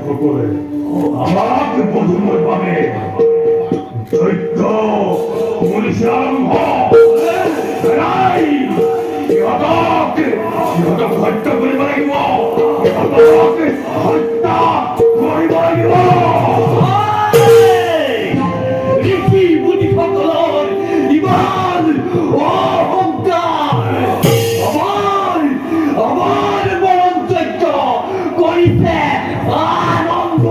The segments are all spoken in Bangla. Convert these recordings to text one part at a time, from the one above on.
সকলে আমাকে বধূময় পাবে চৈত্য মনীষারম্ভ হত্যা কৰিব লাগিব হত্যা কৰিব লাগিব ঋষি মুনিসকলৰ ইমান অহংকাৰ আমাৰ মৰণ যজ্ঞ কৰিছে আৰম্ভ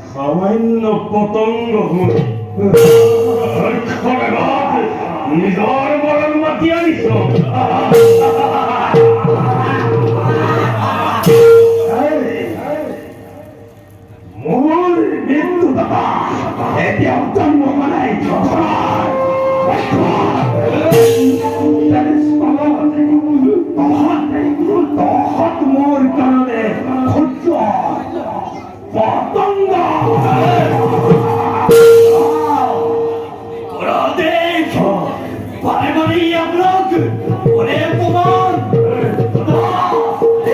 সামান্য পতঙ্গ নিজৰ মৰণ মাতি আনিছ মোৰ মৃত্যু দাদা এতিয়াও জন্ম নাই তহঁত মোৰ কাৰণে ক্ষুদ্ৰ পতঙ্গ বারে বারেই আমরা অনেক প্রমাণ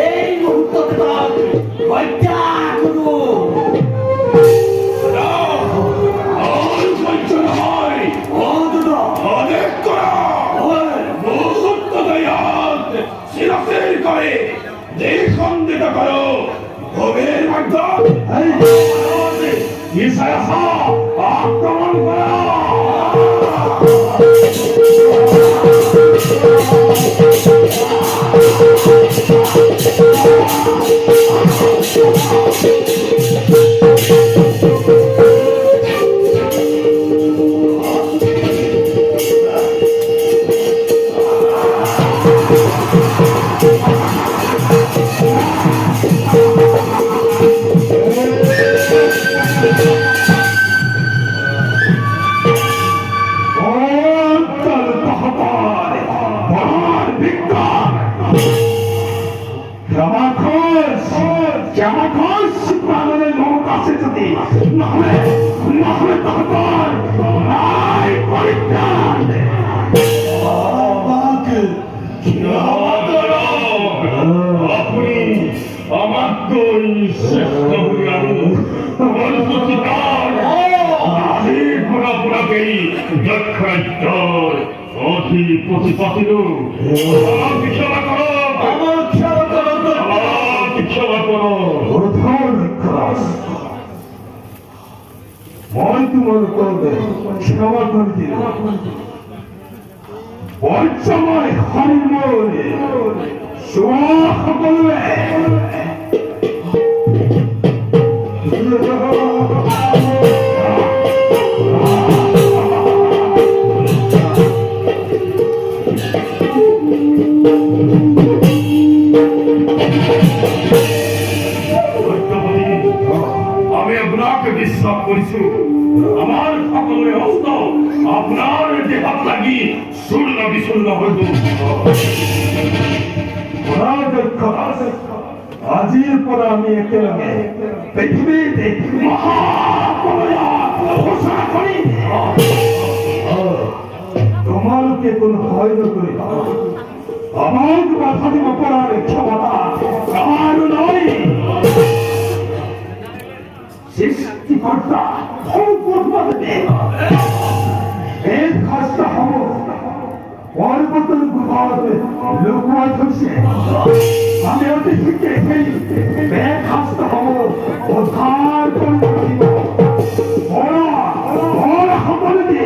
এই মুহূর্তে হত্যা করো নির্সন্দিত করো ভোগের মাধ্যমে আক্রমণ করো মই তোমাৰ ক্ষমা কৰি দিলো বৰ্ষময় সময় সকলোৱে তোমাকে বিশ্বাস করিছো আমার সকলের অস্ত আপনার দেহাত লাগি শূন্য বিশূন্য হইত আজির পর আমি একেলগে পৃথিবীতে ঘোষণা করি তোমালোকে কোনো ভয় নকৰি আমাক বাধা দিব পৰাৰ ক্ষমতা আমাৰ নাই সৃষ্টিকৰ্তা সম্পূৰ্ণভাৱে এই কষ্ট হ'ব পৰ্বতৰ গুহাত লুকুৱাই থৈছে আমি অতি শীঘ্ৰে সেই বেখাস্ত হ'ব উদ্ধাৰ কৰিব লাগিব সকলোকে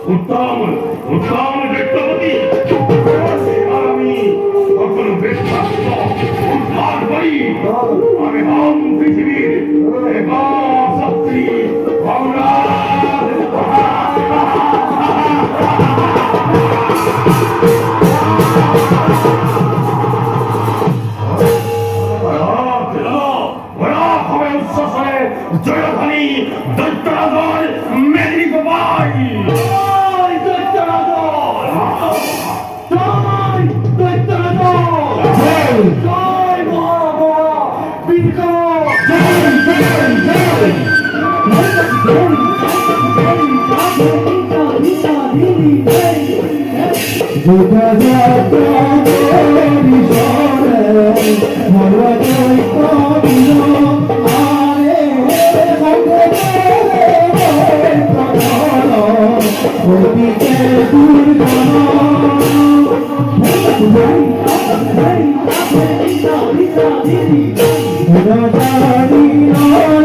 উত্তম উত্তম ব্যক্তিপতি আমি কখনো বেশাস্ত উদ্ধার করি আমি হম পৃথিবীর শক্তি ভাবনা জয়ধ্বনি দৈত্যরাজর মেদিনী গোপাল Vujango